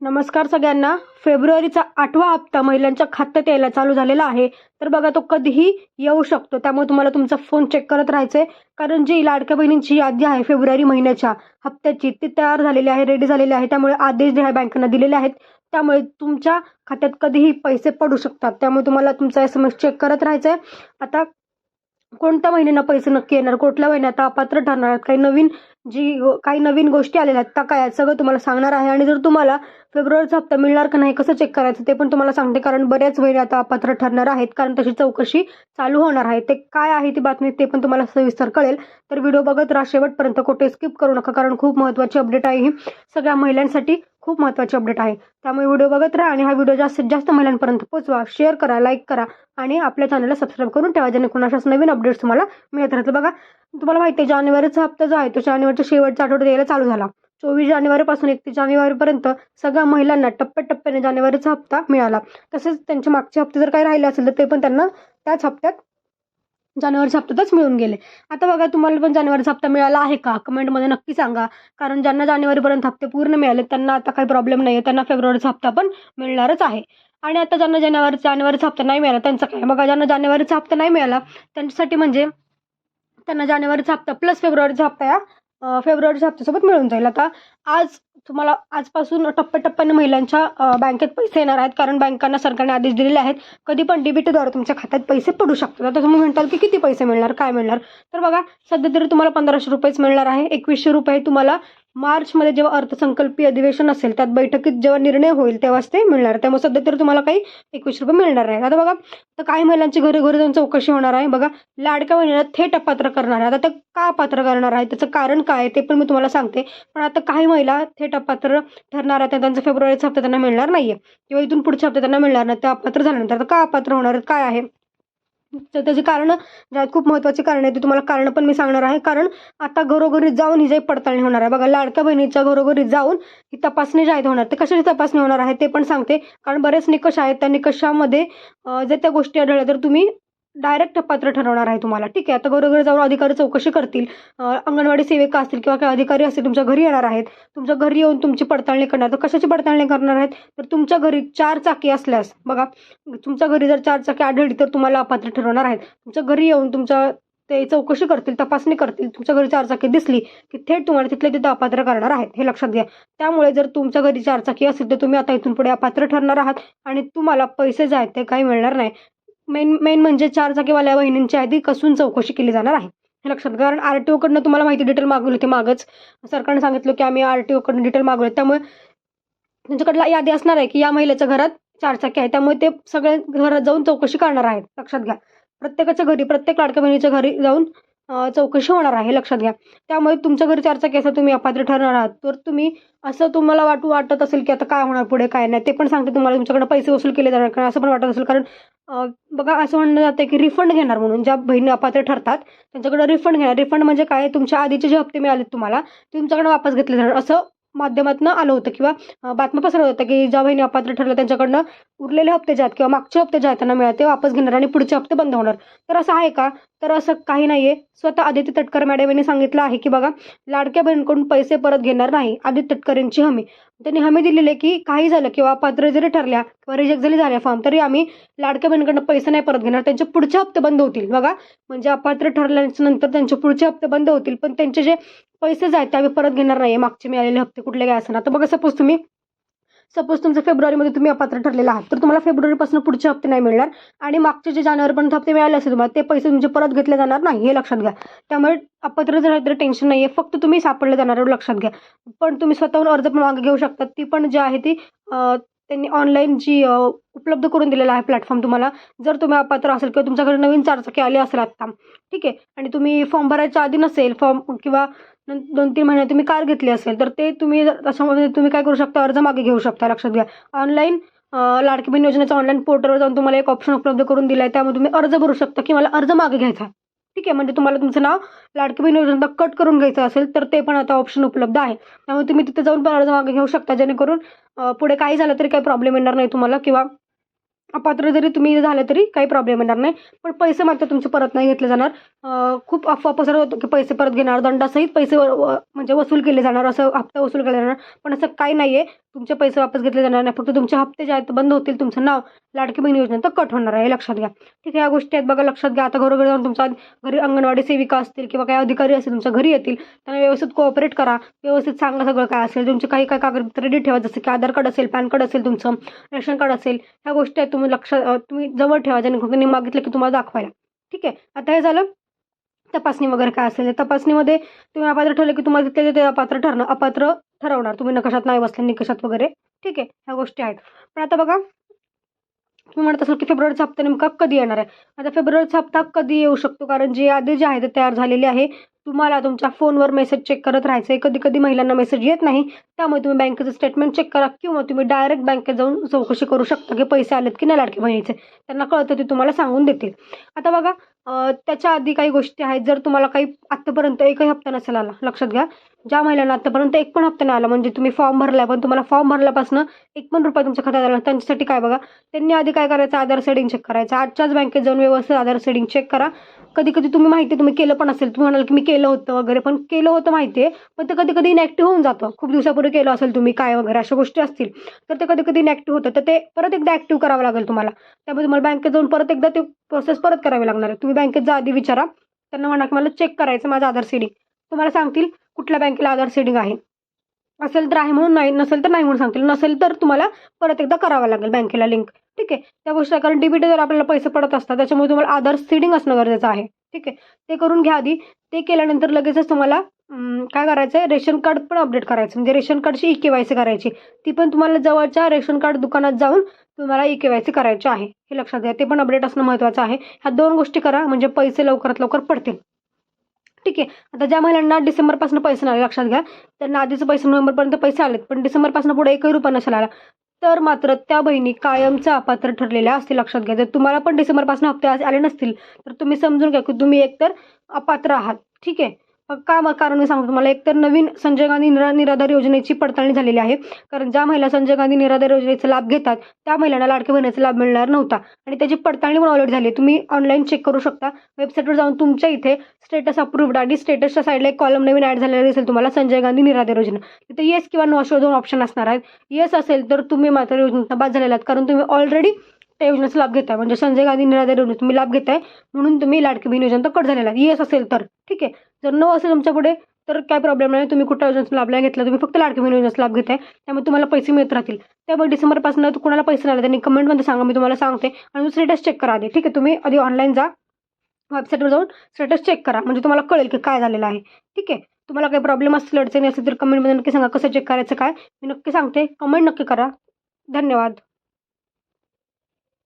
नमस्कार सगळ्यांना. फेब्रुवारीचा 8वा हप्ता महिलांच्या खात्यात यायला चालू झालेला आहे. तर बघा, तो कधीही येऊ शकतो. त्यामुळे तुम्हाला तुमचा फोन चेक करत राहायचंय, कारण जी लाडक्या बहिणींची यादी आहे फेब्रुवारी महिन्याच्या हप्त्याची, ती तयार झालेली आहे, रेडी झालेली आहे. त्यामुळे आदेश जे आहे बँकांना दिलेले आहेत. त्यामुळे तुमच्या खात्यात कधीही पैसे पडू शकतात. त्यामुळे तुम्हाला तुमचा SMS चेक करत राहायचंय. आता कोणत्या महिन्यांना पैसे नक्की येणार, कुठल्या महिन्यात अपात्र ठरणार आहेत, काही नवीन गोष्टी आलेल्या आहेत त्या काय आहेत, सगळं तुम्हाला सांगणार आहे. आणि जर तुम्हाला फेब्रुवारीचा हप्ता मिळणार का नाही, कसं चेक करायचं ते पण तुम्हाला सांगते, कारण बऱ्याच महिने आता अपात्र ठरणार आहेत, कारण तशी चौकशी चालू होणार आहे. ते काय आहे ती बातमी ते पण तुम्हाला सविस्तर कळेल. तर व्हिडिओ बघत राहा शेवटपर्यंत, कुठे स्किप करू नका, कारण खूप महत्त्वाची अपडेट आहे ही. सगळ्या महिलांसाठी खूप महत्त्वाची अपडेट आहे. त्यामुळे व्हिडिओ बघत राहा आणि हा व्हिडिओ जास्तीत जास्त महिलांपर्यंत पोहोचवा, शेअर करा, लाईक करा आणि आपल्या चॅनलला सबस्क्राईब करून ठेवा, जेणेकरून अशाच नवीन अपडेट्स तुम्हाला मिळत राहतील. बघा, तुम्हाला माहिती आहे जानेवारीचा हप्ता जो आहे तो जानेवारीच्या शेवटच्या आठवड्यात यायला चालू झाला. 24 जानेवारीपासून 31 जानेवारीपर्यंत सगळ्या महिलांना टप्प्याटप्प्याने जानेवारीचा हप्ता मिळाला. तसेच त्यांचे मागचे हप्ते जर काही राहिले असेल तर ते पण त्यांना त्याच हप्त्यात जानेवारीच्या हप्त्यातच मिळून गेले. आता बघा, तुम्हाला पण जानेवारीचा हप्ता मिळाला आहे का, कमेंटमध्ये नक्की सांगा. कारण ज्यांना जानेवारीपर्यंत हप्ते पूर्ण मिळाले त्यांना आता काही प्रॉब्लेम नाही आहे, त्यांना फेब्रुवारीचा हप्ता पण मिळणारच आहे. आणि आता ज्यांना जानेवारीचा हप्ता नाही मिळाला त्यांचं काय, बघा, ज्यांना जानेवारीचा हप्ता नाही मिळाला त्यांच्यासाठी म्हणजे त्यांना जानेवारीचा हप्ता प्लस फेब्रुवारीचा हप्ता या फेब्रुवारीच्या हप्त्यासोबत मिळून जाईल. आता तुम्हाला आजपासून टप्प्याटप्प्याने महिलांच्या बँकेत पैसे येणार आहेत, कारण बँकांना सरकारने आदेश दिलेले आहेत, कधी पण डीबीटीद्वारे तुमच्या खात्यात पैसे पडू शकतात. आता तुम्ही म्हणताल की किती पैसे मिळणार, काय मिळणार, तर बघा, सध्या तरी तुम्हाला 1500 रुपयेच मिळणार आहे. 2100 रुपये तुम्हाला मार्चमध्ये जेव्हा अर्थसंकल्पीय अधिवेशन असेल त्यात बैठकीत जेव्हा निर्णय होईल तेव्हाच ते मिळणार. त्यामुळे सध्या तरी तुम्हाला काही 21 रुपये मिळणार आहे. आता बघा, तर काही महिलांची घरी घरी जाऊन चौकशी होणार आहे. बघा, लाडक्या बहिणीला थेट अपात्र करणार आहे. आता ते का अपात्र करणार आहे, त्याचं कारण काय ते पण मी तुम्हाला सांगते. पण आता काही महिला थेट अपात्र ठरणार आहेत, त्यांचा फेब्रुवारीचा हप्ता त्यांना मिळणार नाहीये किंवा इथून पुढच्या हप्ता त्यांना मिळणार नाही. ते अपात्र झाल्यानंतर आता का अपात्र होणार आहेत, काय आहे तर त्याची कारण ज्यात खूप महत्त्वाची कारण आहे, ते तुम्हाला कारण पण मी सांगणार आहे. कारण आता घरोघरी जाऊन ही जी पडताळणी होणार आहे. बघा, लाडक्या बहिणीच्या घरोघरी जाऊन ही तपासणी जी आहे होणार, ते कशाची तपासणी होणार आहे ते पण सांगते. कारण बरेच निकष आहेत, त्या निकषामध्ये जर त्या गोष्टी आढळल्या तर तुम्ही डायरेक्ट अपात्र ठरवणार आहे तुम्हाला. ठीक आहे, आता घरोघरी जाऊन अधिकारी चौकशी करतील, अंगणवाडी सेविका असतील किंवा काही अधिकारी असतील तुमच्या घरी येणार आहेत, तुमच्या घरी येऊन तुमची पडताळणी करणार. तर कशाची पडताळणी करणार आहेत, तर तुमच्या घरी 4 चाकी असल्यास, बघा, तुमच्या घरी जर 4 चाकी आढळली तर तुम्हाला अपात्र ठरवणार आहेत. तुमच्या घरी येऊन ते चौकशी करतील, तपासणी करतील, तुमच्या घरी 4 चाकी दिसली की थेट तुम्हाला तिथल्या तिथं अपात्र करणार आहेत, हे लक्षात घ्या. त्यामुळे जर तुमच्या घरी 4 चाकी असेल तर तुम्ही आता इथून पुढे अपात्र ठरणार आहात आणि तुम्हाला पैसे जे आहेत ते काही मिळणार नाही. मेन म्हणजे 4 चाकीवाल्या बहिणींची आधी कसून चौकशी केली जाणार आहे, हे लक्षात घ्या. कारण RTO कडनं तुम्हाला माहिती डिटेल मागवली होती मागच, सरकारने सांगितलं की आम्ही RTO कडून डिटेल मागवले. त्यामुळे त्यांच्याकडला यादी असणार आहे की या महिलेच्या घरात 4 चाकी आहे, त्यामुळे ते सगळे घरात जाऊन चौकशी करणार आहेत, लक्षात घ्या. प्रत्येकाच्या घरी, प्रत्येक लाडक्या बहिणीच्या घरी जाऊन चौकशी होणार आहे, हे लक्षात घ्या. त्यामुळे तुमच्या घरी 4 चाकी असं तुम्ही अपात्र ठरणार आहात तर तुम्ही असं तुम्हाला वाटत असेल की आता काय होणार पुढे काय नाही, ते पण सांगते तुम्हाला. तुमच्याकडे पैसे वसूल केले जाणार, कारण असं पण वाटत असेल, कारण बघा, असं म्हणलं जातं की रिफंड घेणार, म्हणून ज्या बहिणी अपात्र ठरतात त्यांच्याकडे रिफंड घेणार. रिफंड म्हणजे काय, तुमच्या आधीचे जे हप्ते मिळाले तुम्हाला ते तुमच्याकडे वापस घेतले जाणार, असं माध्यमातून आलं होतं किंवा बातमी पसरत होतं की ज्या बहिणी अपात्र ठरल्या त्यांच्याकडनं उरलेले हप्ते जे आहेत किंवा मागचे हप्ते जे आहेत त्यांना मिळाले ते वापस घेणार आणि पुढचे हप्ते बंद होणार. तर असं आहे का, तर असं काही नाहीये. स्वतः आदिती तटकरे मॅडम यांनी सांगितलं आहे की बघा, लाडक्या बहिणीकडून पैसे परत घेणार नाही. आदिती तटकरेंची हमी, त्यांनी हमी दिलेली आहे की काही झालं किंवा अपात्र जरी ठरल्या किंवा रिजेक्ट जरी झाल्या फॉर्म, तरी आम्ही लाडक्या बहिणीकडनं पैसे नाही परत घेणार, त्यांचे पुढचे हप्ते बंद होतील. बघा, म्हणजे अपात्र ठरल्याच्या नंतर त्यांचे पुढचे हप्ते बंद होतील, पण त्यांचे जे पैसे जे आहेत ते आम्ही परत घेणार नाही, मागचे मिळालेले हप्ते कुठले काय असणार. तर बघा, सपोज तुमचं फेब्रुवारीमध्ये तुम्ही अपात्र ठरलेला आहात तर तुम्हाला फेब्रुवारीपासून पुढचे हप्ते नाही मिळणार आणि मागचे जे जानेवारीपर्यंत हप्ते मिळाले असेल तुम्हाला ते पैसे तुमचे परत घेतले जाणार नाही, हे लक्षात घ्या. त्यामुळे अपात्र जर आहे तर टेन्शन नाही आहे, फक्त तुम्ही सापडले जाणार, लक्षात घ्या. पण तुम्ही स्वतःहून अर्ज पण मागे घेऊ शकता, ती पण जी आहे ती त्यांनी ऑनलाईन जी उपलब्ध करून दिलेला आहे प्लॅटफॉर्म तुम्हाला. जर तुम्ही अपात्र असेल किंवा तुमच्याकडे नवीन 4 चाकी आले असेल आत्ता, ठीक आहे, आणि तुम्ही फॉर्म भरायच्या आधी नसेल फॉर्म किंवा 2-3 महिने तुम्ही कार घेतली असेल तर ते तुम्ही त्याच्यामध्ये तुम्ही काय करू शकता, अर्ज मागे घेऊ शकता, लक्षात घ्या. ऑनलाईन लाडकी बहीण योजनेच्या ऑनलाईन पोर्टलवर जाऊन तुम्हाला एक ऑप्शन उपलब्ध करून दिला आहे, त्यामुळे तुम्ही अर्ज भरू शकता की मला अर्ज मागे घ्यायचा, ठीक आहे. म्हणजे तुम्हाला तुमचं नाव लाडकी बहीण योजनेचा कट करून घ्यायचं असेल तर ते पण आता ऑप्शन उपलब्ध आहे. त्यामुळे तुम्ही तिथे जाऊन पण अर्ज मागे घेऊ शकता, जेणेकरून पुढे काही झालं तरी काही प्रॉब्लेम येणार नाही तुम्हाला किंवा अपात्र जरी तुम्ही झाले तरी काही प्रॉब्लेम येणार नाही, पण पैसे मात्र तुमचे परत नाही घेतले जाणार. खूप अफवा पसरत होतो की पैसे परत घेणार, दंडासहित पैसे म्हणजे वसूल केले जाणार, असं हप्ता वसूल केला जाणार. पण असं काही नाही आहे. तुमचे पैसे वापस घेतले जाणार नाही. फक्त तुमचे हप्ते जे आहेत ते बंद होतील. तुमचं नाव लाडकी बहीण योजनेत कट होणार आहे, हे लक्षात घ्या. ठीक आहे, या गोष्टी आहेत बघा, लक्षात घ्या. आता घरोघरी जाऊन तुमच्या घरी अंगणवाडी सेविका असतील किंवा काही अधिकारी असतील तुमच्या घरी येतील, त्यांना व्यवस्थित कोऑपरेट करा, व्यवस्थित सांगा सगळं काय असेल. तुमचे काही काही कागदपत्र रेडी ठेवा, जसं की आधार कार्ड असेल, पॅन कार्ड असेल, तुमचं रेशन कार्ड असेल. ह्या गोष्टी आहेत, तुम्ही तुम्ही जवळ ठेवा, जेणेकरून त्यांनी मागितलं की तुम्हाला दाखवायला. ठीक आहे, आता हे झालं तपासणी वगैरे काय असेल. तपासणीमध्ये तुम्ही अपात्र ठरले की तुम्हाला तिथे ते अपात्र ठरवणार, तुम्ही नकाशात नाही बसले, निकषात वगैरे. ठीक आहे, ह्या गोष्टी आहेत. पण आता बघा, तुम्ही म्हणत असाल की फेब्रुवारीचा हप्ता नेमका कधी येणार आहे. आता फेब्रुवारीचा हप्ता कधी येऊ शकतो, कारण जे यादी जे आहे ते तयार झालेली आहे. तुम्हाला तुमच्या फोनवर मेसेज चेक करत राहायचं आहे. कधी कधी महिलांना मेसेज येत नाही, त्यामुळे तुम्ही बँकेचं स्टेटमेंट चेक करा किंवा तुम्ही डायरेक्ट बँकेत जाऊन चौकशी करू शकता की पैसे आलेत की नाही लाडकी बहिणीचे. त्यांना कळतं, ते तुम्हाला सांगून देतील. आता बघा, त्याच्या आधी काही गोष्टी आहेत. जर तुम्हाला काही आत्तापर्यंत एकही हप्ता नसेल आला, लक्षात घ्या, ज्या महिलांना आत्तापर्यंत एक पण हप्ता नाही आला, म्हणजे तुम्ही फॉर्म भरलाय पण तुम्हाला फॉर्म भरल्यापासून एक पण रुपया तुमच्या खात्यात आला, त्यांच्यासाठी काय बघा, त्यांनी आधी काय करायचं, आधार सेडिंग चेक करायचं. आजच्याच बँकेत जाऊन व्यवस्थित आधार सेडिंग चेक करा. कधी कधी तुम्ही केलं पण असेल, तुम्ही म्हणाल की मी केलं होतं वगैरे, पण केलं होतं माहिती आहे, पण ते कधी कधी इनॅक्टिव्ह होऊन जातं. खूप दिवसापूर्वी केलं असेल तुम्ही काय वगैरे अशा गोष्टी असतील तर ते कधी कधी इनॅक्टिव्ह होतं, तर ते परत एकदा ॲक्टिव्ह करावं लागेल तुम्हाला. त्यामुळे तुम्हाला बँकेत जाऊन परत एकदा ते प्रोसेस परत करावी लागणार आहे. तुम्ही बँकेत जा, आधी विचारा त्यांना, म्हणा की मला चेक करायचं माझं आधार सेडिंग. तुम्हाला सांगतील कुठल्या बँकेला आधार सेडिंग आहे. असेल तर आहे म्हणून, नाही नसेल तर नाही म्हणून सांगतील. नसेल तर तुम्हाला परत एकदा करावं लागेल बँकेला लिंक. ठीक आहे, त्या गोष्टी, कारण डीबीटी जर आपल्याला पैसे पडत असतात, त्याच्यामुळे तुम्हाला आधार सीडिंग असणं गरजेचं आहे. ठीक आहे, ते करून घ्या आधी. ते केल्यानंतर लगेचच तुम्हाला काय करायचं आहे, रेशन कार्ड पण अपडेट करायचं, म्हणजे रेशन कार्डची EKYC करायची. ती पण तुम्हाला जवळच्या रेशन कार्ड दुकानात जाऊन तुम्हाला EKYC करायची आहे, हे लक्षात घ्या. ते पण अपडेट असणं महत्त्वाचं आहे. ह्या 2 गोष्टी करा, म्हणजे पैसे लवकरात लवकर पडतील. ठीक आहे, आता ज्या महिलांना डिसेंबरपासून पैसे नाही आले, लक्षात घ्या, त्यांना आधीचे पैसे नोव्हेंबरपर्यंत पैसे आलेत, पण डिसेंबरपासून पुढे एकही रुपया नसेल आला, तर मात्र त्या बहिणी कायमच्या अपात्र ठरलेल्या असतील, लक्षात घ्या. जर तुम्हाला पण डिसेंबरपासून हप्ते आले नसतील तर तुम्ही समजून घ्या की तुम्ही एकतर अपात्र आहात. ठीक आहे, कारण मी सांगतो तुम्हाला, एकतर नवीन संजय गांधी निराधार योजनेची पडताळणी झालेली आहे. कारण ज्या महिला संजय गांधी निराधार योजनेचा लाभ घेतात त्या महिलांना लाडक्या बहिणीचा लाभ मिळणार नव्हता, आणि त्याची पडताळणी पण ऑलरेडी झाली. तुम्ही ऑनलाईन चेक करू शकता, वेबसाईटवर जाऊन तुमच्या इथे स्टेटस अप्रूव्ड आणि स्टेटसच्या साईडला एक कॉलम नवीन ॲड झालेला दिसेल तुम्हाला, संजय गांधी निराधार योजना. तिथे येस किंवा नो असे 2 ऑप्शन असणार आहेत. येस असेल तर तुम्ही मात्र योजनेचा बाद झालेला आहात, कारण तुम्ही ऑलरेडी त्या योजनेचा लाभ घेताय, म्हणजे संजय गांधी निराधार योजनेत तुम्ही लाभ घेताय, म्हणून तुम्ही लाडकी बहीण योजना कट झालेला आहे. येस असेल तर ठीक आहे. जर नो असेल तुमच्या पुढे तर काय प्रॉब्लेम नाही, तुम्ही कुठल्या योजनेचा लाभ नाही घेतला, तुम्ही फक्त लाडकी बहीण योजनेचा लाभ घेताय, त्यामुळे तुम्हाला पैसे मिळत राहतील. त्यामुळे डिसेंबरपासून कुणाला पैसे नाही आले त्यांनी कमेंटमध्ये सांगा, मी तुम्हाला सांगते. आणि स्टेटस चेक करा आधी. ठीक आहे, तुम्ही आधी ऑनलाईन जा, वेबसाईटवर जाऊन स्टेटस चेक करा, म्हणजे तुम्हाला कळेल की काय झालेलं आहे. ठीक आहे, तुम्हाला काही प्रॉब्लेम असतील, अडचणी असतील तर कमेंटमध्ये नक्की सांगा, कसं चेक करायचं काय, मी नक्की सांगते. कमेंट नक्की करा. धन्यवाद.